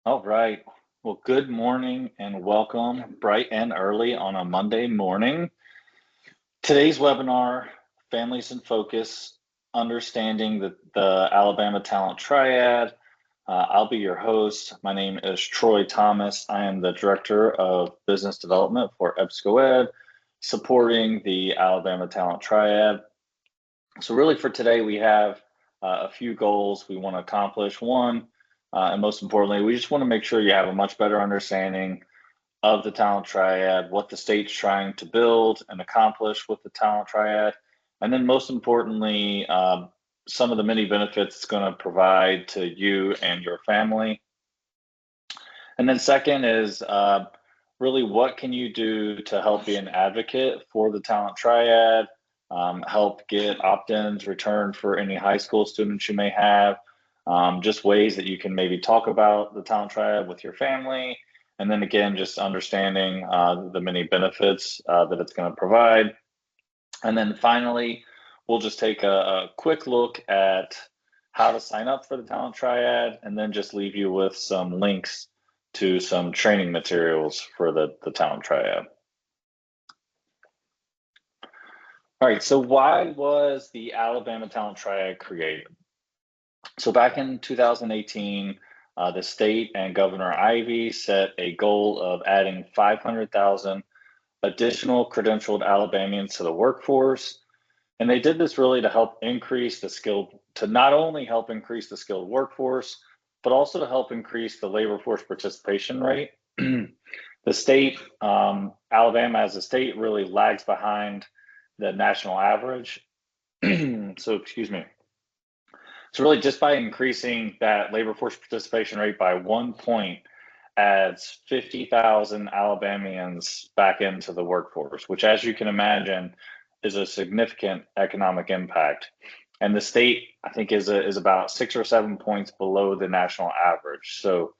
All right. Well, good morning and welcome bright and early on a Monday morning. Today's webinar, Families in Focus, Understanding the Alabama Talent Triad. I'll be your host. My name is Troy Thomas. I am the Director of Business Development for EBSCOED, supporting the Alabama Talent Triad. So really for today, we have a few goals we want to accomplish. One, and most importantly, we just want to make sure you have a much better understanding of the talent triad, what the state's trying to build and accomplish with the talent triad, and then most importantly, some of the many benefits it's going to provide to you and your family. And then second is really what can you do to help be an advocate for the talent triad, help get opt-ins returned for any high school students you may have, just ways that you can maybe talk about the talent triad with your family, and then again, just understanding the many benefits that it's going to provide. And then finally, we'll just take a quick look at how to sign up for the talent triad, and then just leave you with some links to some training materials for the talent triad. All right, so why was the Alabama Talent Triad created? So back in 2018, the state and Governor Ivey set a goal of adding 500,000 additional credentialed Alabamians to the workforce. And they did this really to help increase the skilled, to not only help increase the skilled workforce, but also to help increase the labor force participation rate. The state, Alabama as a state, really lags behind the national average. So, excuse me. So, really, just by increasing that labor force participation rate by 1 point adds 50,000 Alabamians back into the workforce, which, as you can imagine, is a significant economic impact. And the state, I think, is about 6 or 7 points below the national average. So,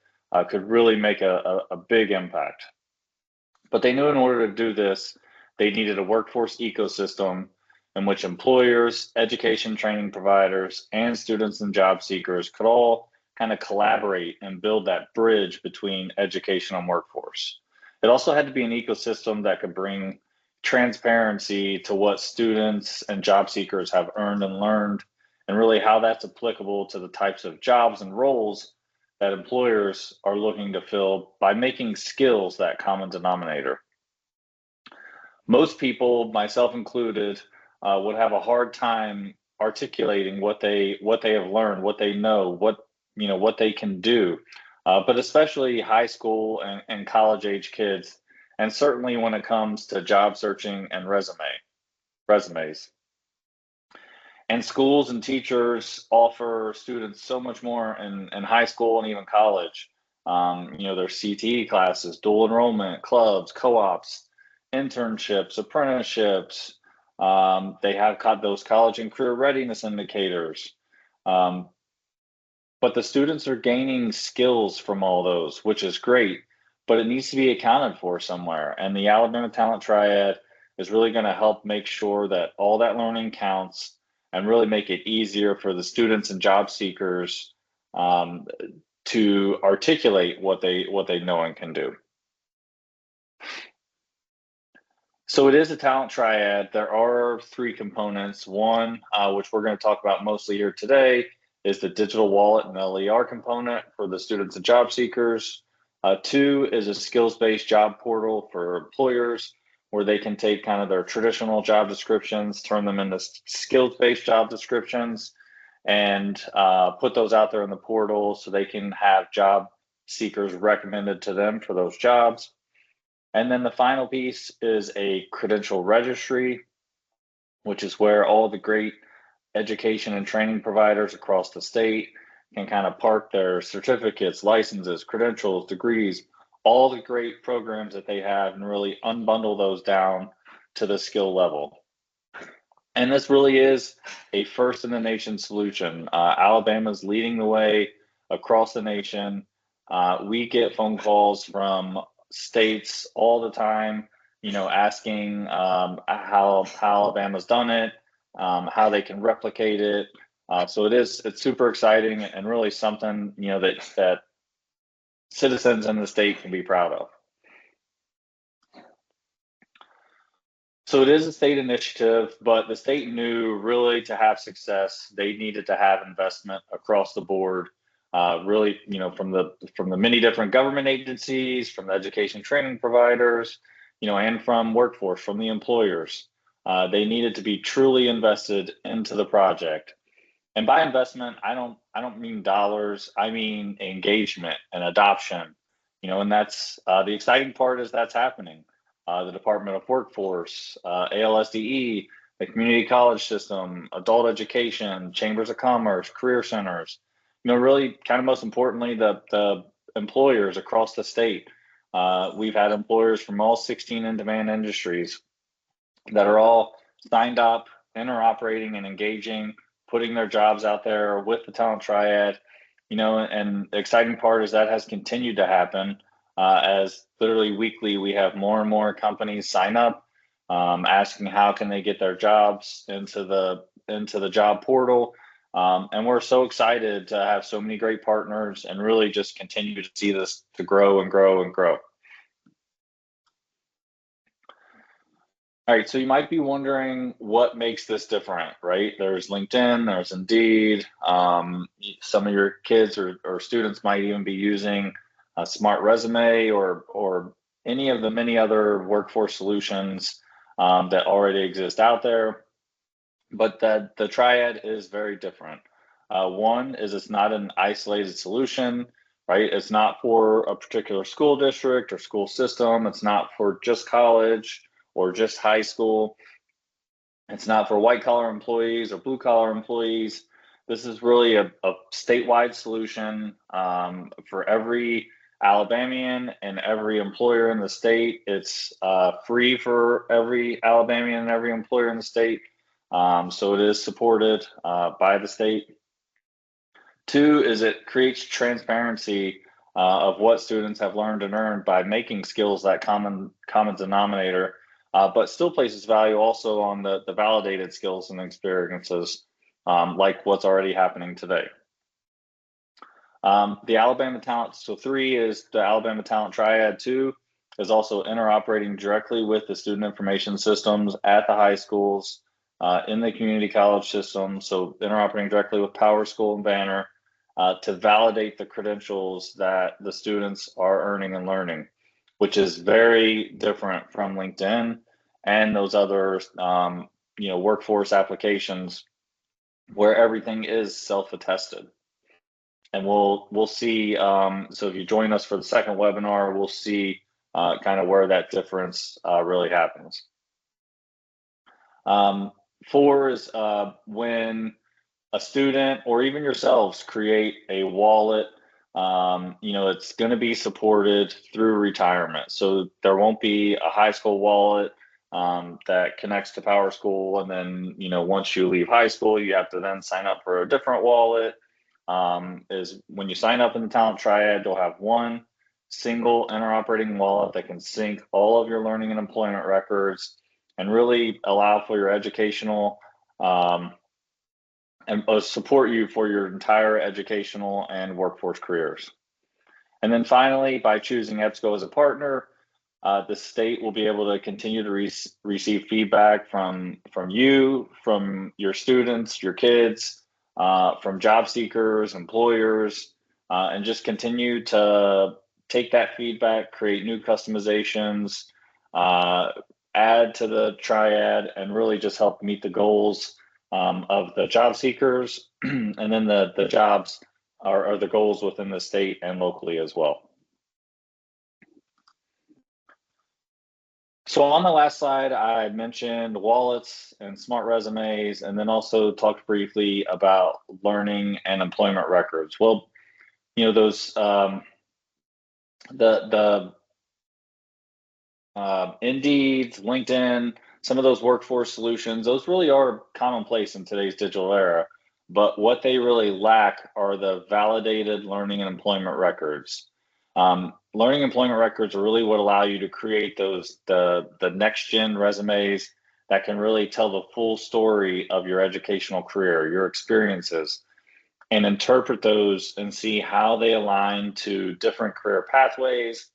could really make a big impact. But they knew in order to do this, they needed a workforce ecosystem in which employers, education training providers, and students and job seekers could all kind of collaborate and build that bridge between education and workforce. It also had to be an ecosystem that could bring transparency to what students and job seekers have earned and learned, and really how that's applicable to the types of jobs and roles that employers are looking to fill by making skills that common denominator. Most people, myself included, would have a hard time articulating what they have learned, what they know, what they can do. But especially high school and college age kids, and certainly when it comes to job searching and resumes. And schools and teachers offer students so much more in high school and even college. There's CTE classes, dual enrollment, clubs, co-ops, internships, apprenticeships. They have those college and career readiness indicators. Um, but the students are gaining skills from all those, which is great, but it needs to be accounted for somewhere. And the Alabama Talent Triad is really going to help make sure that all that learning counts and really make it easier for the students and job seekers um, to articulate what they know and can do. So it is a talent triad. There are three components. One, which we're going to talk about mostly here today, is the digital wallet and LER component for the students and job seekers. Two is a skills-based job portal for employers where they can take kind of their traditional job descriptions, turn them into skills-based job descriptions, and put those out there in the portal so they can have job seekers recommended to them for those jobs. And then the final piece is a credential registry, which is where all the great education and training providers across the state can kind of park their certificates, licenses, credentials, degrees, all the great programs that they have, and really unbundle those down to the skill level. And this really is a first in the nation solution. Alabama's leading the way across the nation. We get phone calls from states all the time, asking how Alabama's done it, how they can replicate it. So it's super exciting and really something, that citizens in the state can be proud of. So it is a state initiative, but the state knew really to have success, they needed to have investment across the board. Really, from the many different government agencies, from the education training providers, and from workforce, from the employers. They needed to be truly invested into the project. And by investment, I don't mean dollars. I mean engagement and adoption. And that's the exciting part is that's happening. The Department of Workforce, ALSDE, the community college system, adult education, chambers of commerce, career centers. Really, kind of most importantly, the employers across the state. We've had employers from all 16 in-demand industries that are all signed up, interoperating and engaging, putting their jobs out there with the Talent Triad. And the exciting part is that has continued to happen as literally weekly we have more and more companies sign up, asking how can they get their jobs into the job portal. And we're so excited to have so many great partners and really just continue to see this to grow and grow and grow. All right, so you might be wondering what makes this different, right? There's LinkedIn, there's Indeed. Some of your kids or students might even be using a Smart Resume or any of the many other workforce solutions that already exist out there. But the Triad is very different. One is it's not an isolated solution, right? It's not for a particular school district or school system. It's not for just college or just high school. It's not for white collar employees or blue collar employees. This is really a statewide solution for every Alabamian and every employer in the state. It's free for every Alabamian and every employer in the state. So it is supported by the state. Two is it creates transparency of what students have learned and earned by making skills that common denominator, but still places value also on the validated skills and experiences like what's already happening today. The Alabama Talent, so 3 is the Alabama Talent Triad. 2 is also interoperating directly with the student information systems at the high schools, in the community college system, so interoperating directly with PowerSchool and Banner to validate the credentials that the students are earning and learning, which is very different from LinkedIn and those other workforce applications where everything is self-attested. And we'll see. So if you join us for the second webinar, we'll see kind of where that difference really happens. 4 is when a student or even yourselves create a wallet. It's going to be supported through retirement. So there won't be a high school wallet that connects to PowerSchool, and then once you leave high school, you have to then sign up for a different wallet. Is when you sign up in the Talent Triad, you'll have one single interoperating wallet that can sync all of your learning and employment records and really allow for your educational and support you for your entire educational and workforce careers. And then finally, by choosing EBSCO as a partner, the state will be able to continue to receive feedback from you, from your students, your kids, from job seekers, employers, and just continue to take that feedback, create new customizations, add to the Triad, and really just help meet the goals of the job seekers, and then the jobs are the goals within the state and locally as well. So on the last slide, I mentioned wallets and smart resumes, and then also talked briefly about learning and employment records. Well, those the Indeed, LinkedIn, some of those workforce solutions, those really are commonplace in today's digital era. But what they really lack are the validated learning and employment records. Learning employment records are really what allow you to create the next gen resumes that can really tell the full story of your educational career, your experiences. and interpret those and see how they align to different career pathways,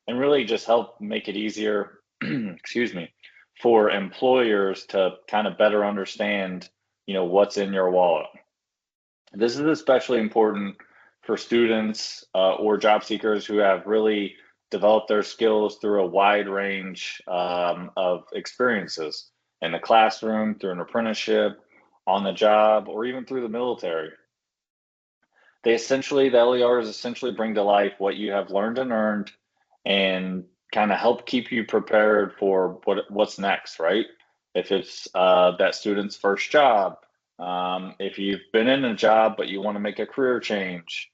and really just help make it easier, excuse me, for employers to kind of better understand, what's in your wallet. This is especially important for students or job seekers who have really developed their skills through a wide range of experiences in the classroom, through an apprenticeship, on the job, or even through the military. The LERs essentially bring to life what you have learned and earned, and kind of help keep you prepared for what's next, right? If it's that student's first job, if you've been in a job but you want to make a career change,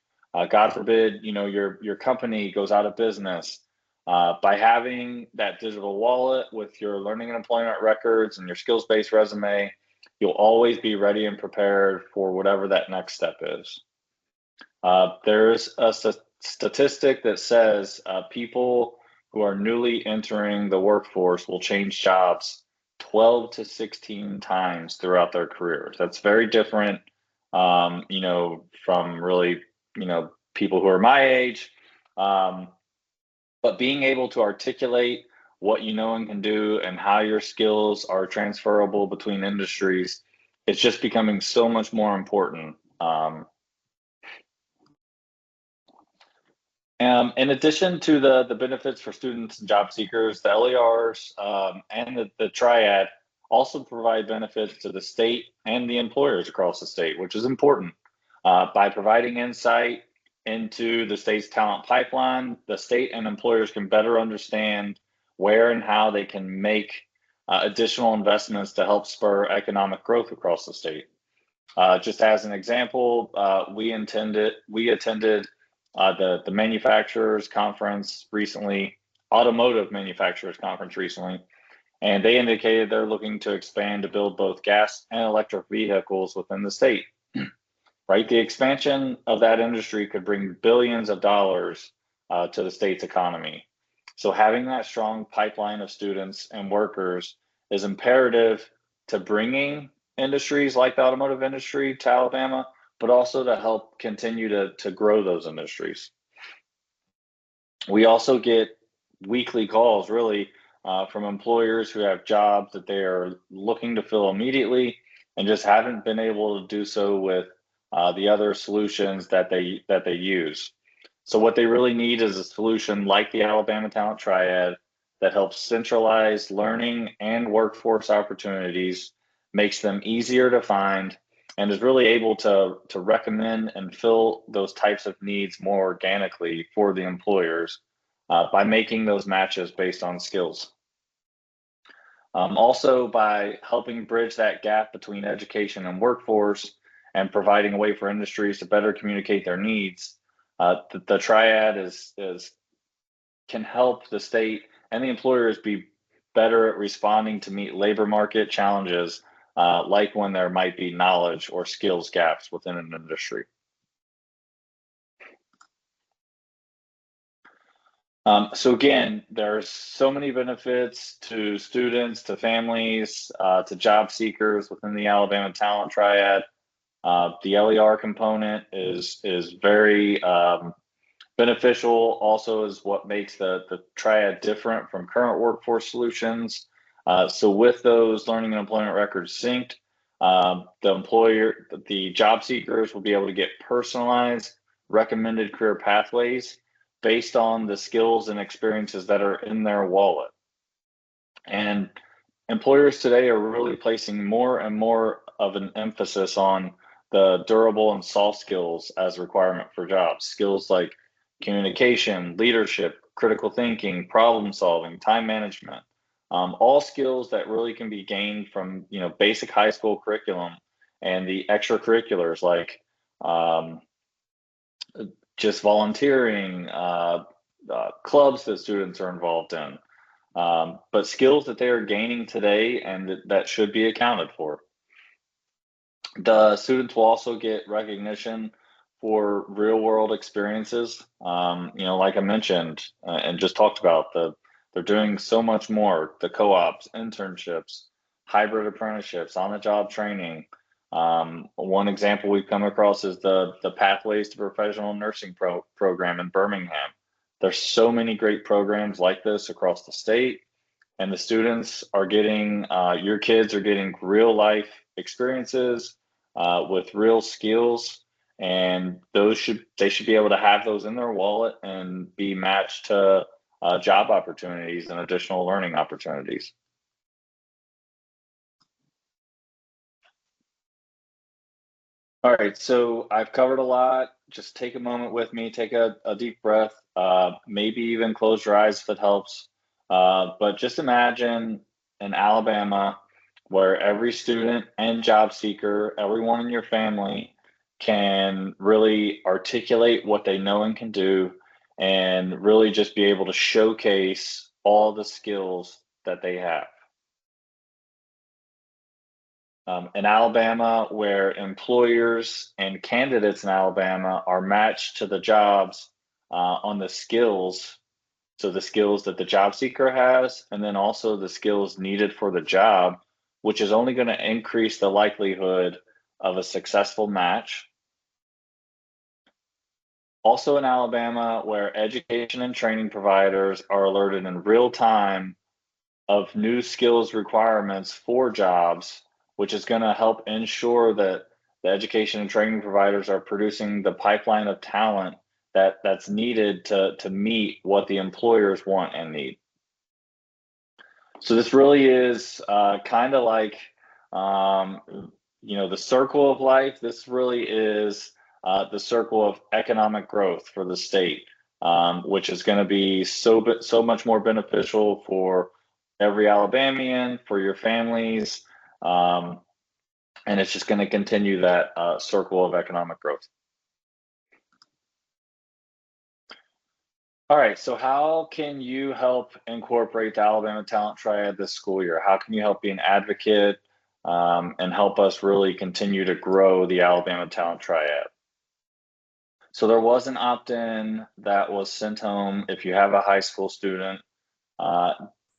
God forbid, your company goes out of business. By having that digital wallet with your learning and employment records and your skills-based resume, you'll always be ready and prepared for whatever that next step is. There's a statistic that says people who are newly entering the workforce will change jobs 12 to 16 times throughout their careers. That's very different, from really, people who are my age. But being able to articulate what you know and can do and how your skills are transferable between industries, it's just becoming so much more important. In addition to the benefits for students and job seekers, the LERs and the Triad also provide benefits to the state and the employers across the state, which is important. By providing insight into the state's talent pipeline, the state and employers can better understand where and how they can make additional investments to help spur economic growth across the state. Just as an example, we attended the manufacturers conference recently, automotive manufacturers conference recently, and they indicated they're looking to expand to build both gas and electric vehicles within the state. Right, the expansion of that industry could bring billions of dollars to the state's economy. So having that strong pipeline of students and workers is imperative to bringing industries like the automotive industry to Alabama, but also to help continue to grow those industries. We also get weekly calls, really, from employers who have jobs that they are looking to fill immediately and just haven't been able to do so with the other solutions that they use. So what they really need is a solution like the Alabama Talent Triad that helps centralize learning and workforce opportunities, makes them easier to find, and is really able to recommend and fill those types of needs more organically for the employers by making those matches based on skills. Also, by helping bridge that gap between education and workforce and providing a way for industries to better communicate their needs, the Triad can help the state and the employers be better at responding to meet labor market challenges, like when there might be knowledge or skills gaps within an industry. So again, there's so many benefits to students, to families, to job seekers within the Alabama Talent Triad. The LER component is very beneficial. Also, is what makes the Triad different from current workforce solutions. So with those learning and employment records synced, the job seekers will be able to get personalized, recommended career pathways based on the skills and experiences that are in their wallet. And employers today are really placing more and more of an emphasis on the durable and soft skills as a requirement for jobs. Skills like communication, leadership, critical thinking, problem solving, time management, all skills that really can be gained from basic high school curriculum and the extracurriculars like just volunteering, clubs that students are involved in, but skills that they are gaining today and that should be accounted for. The students will also get recognition for real world experiences. Like I mentioned and just talked about, they're doing so much more. The co-ops, internships, hybrid apprenticeships, on the job training. One example we've come across is the Pathways to Professional Nursing program in Birmingham. There's so many great programs like this across the state, and the students are getting, your kids are getting real life experiences with real skills, and they should be able to have those in their wallet and be matched to job opportunities and additional learning opportunities. All right, so I've covered a lot. Just take a moment with me, take a deep breath, maybe even close your eyes if it helps. But just imagine in Alabama where every student and job seeker, everyone in your family can really articulate what they know and can do, and really just be able to showcase all the skills that they have. In Alabama, where employers and candidates in Alabama are matched to the jobs on the skills. So the skills that the job seeker has, and then also the skills needed for the job, which is only going to increase the likelihood of a successful match. Also in Alabama, where education and training providers are alerted in real time of new skills requirements for jobs, which is going to help ensure that the education and training providers are producing the pipeline of talent that's needed to meet what the employers want and need. So this really is kind of like, um, the circle of life. This really is the circle of economic growth for the state, which is going to be so much more beneficial for every Alabamian, for your families, um, and it's just going to continue that circle of economic growth. All right, so how can you help incorporate the Alabama Talent Triad this school year? How can you help be an advocate and help us really continue to grow the Alabama Talent Triad? So there was an opt-in that was sent home if you have a high school student. Uh,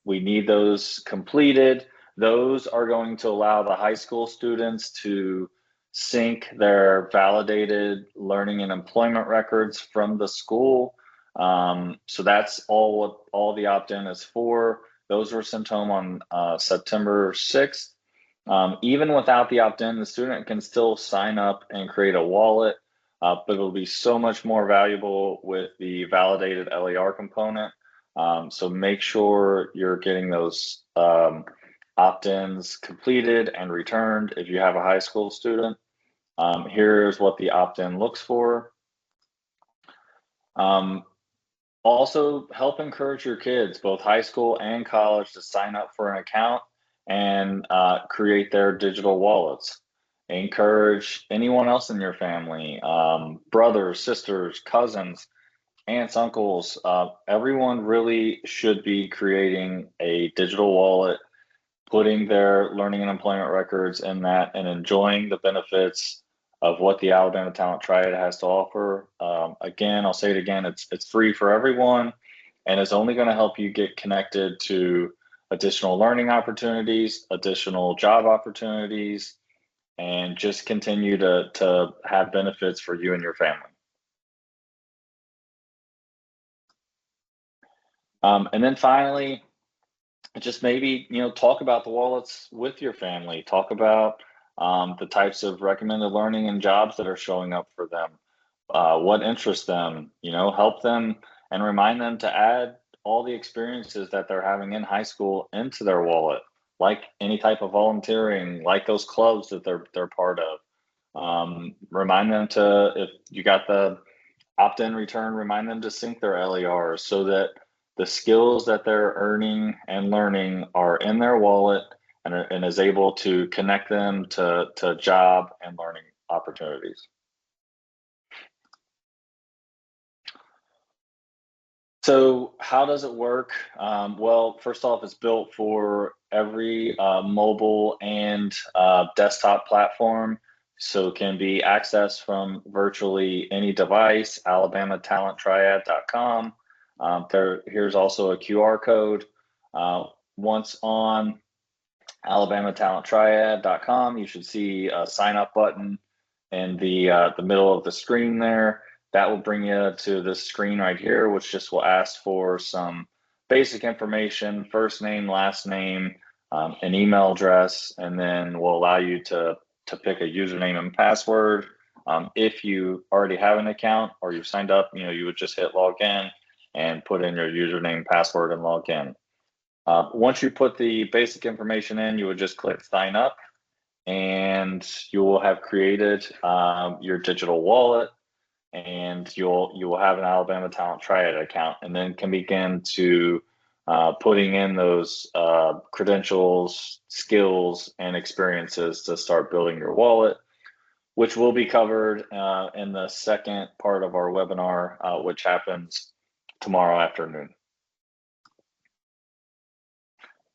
we need those completed. Those are going to allow the high school students to sync their validated learning and employment records from the school. So that's all what all the opt-in is for. Those were sent home on September 6th. Even without the opt-in, the student can still sign up and create a wallet, but it'll be so much more valuable with the validated LER component. So make sure you're getting those opt-ins completed and returned if you have a high school student. Here's what the opt-in looks for. Um, Also, help encourage your kids, both high school and college, to sign up for an account and create their digital wallets. Encourage anyone else in your family, brothers, sisters, cousins, aunts, uncles. Everyone really should be creating a digital wallet, putting their learning and employment records in that, and enjoying the benefits of what the Alabama Talent Triad has to offer. Again, I'll say it again, it's free for everyone, and it's only going to help you get connected to additional learning opportunities, additional job opportunities, and just continue to have benefits for you and your family. And then finally, just maybe talk about the wallets with your family. Talk about the types of recommended learning and jobs that are showing up for them, what interests them. Help them and remind them to add all the experiences that they're having in high school into their wallet, like any type of volunteering, like those clubs that they're part of. Remind them to, if you got the opt-in return, remind them to sync their LERs so that the skills that they're earning and learning are in their wallet, and is able to connect them to job and learning opportunities. So how does it work? Well, first off, it's built for every mobile and desktop platform, so it can be accessed from virtually any device. alabamatalenttriad.com. Here's also a QR code. Once on alabamatalenttriad.com. You should see a sign up button in the middle of the screen there. That will bring you to this screen right here, which just will ask for some basic information: first name, last name, an email address, and then will allow you to pick a username and password. If you already have an account or you've signed up, you would just hit log in and put in your username, password, and log in. Once you put the basic information in, you would just click sign up, and you will have created your digital wallet, and you will have an Alabama Talent Triad account, and then can begin to putting in those credentials, skills, and experiences to start building your wallet, which will be covered in the second part of our webinar, which happens tomorrow afternoon.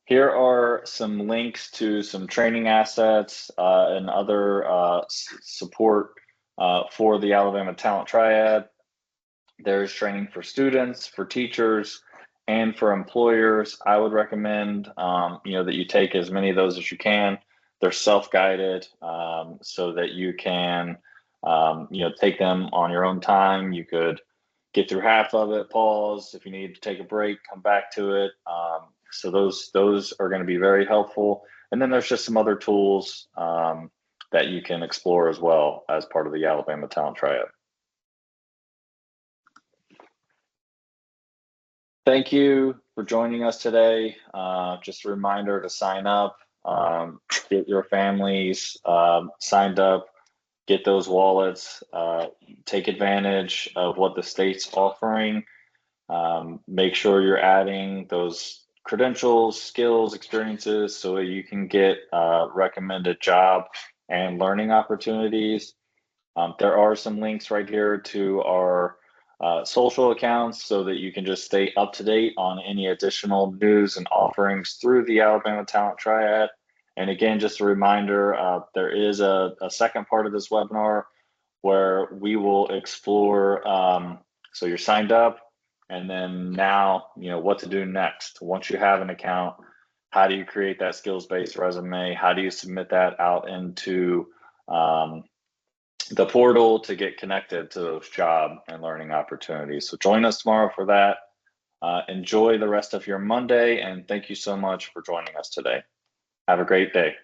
Here are some links to some training assets and other support for the Alabama Talent Triad. There's training for students, for teachers, and for employers. I would recommend that you take as many of those as you can. They're self-guided, so that you can take them on your own time. You could get through half of it, pause if you need to take a break, come back to it. So those are going to be very helpful. And then there's just some other tools that you can explore as well as part of the Alabama Talent Triad. Thank you for joining us today. Just a reminder to sign up, get your families signed up, get those wallets, take advantage of what the state's offering. Make sure you're adding those credentials, skills, experiences so you can get recommended job and learning opportunities. There are some links right here to our social accounts so that you can just stay up to date on any additional news and offerings through the Alabama Talent Triad. And again, just a reminder, there is a second part of this webinar where we will explore, so you're signed up, and then now, what to do next. Once you have an account, how do you create that skills-based resume? How do you submit that out into the portal to get connected to those job and learning opportunities? So join us tomorrow for that. Enjoy the rest of your Monday, and thank you so much for joining us today. Have a great day.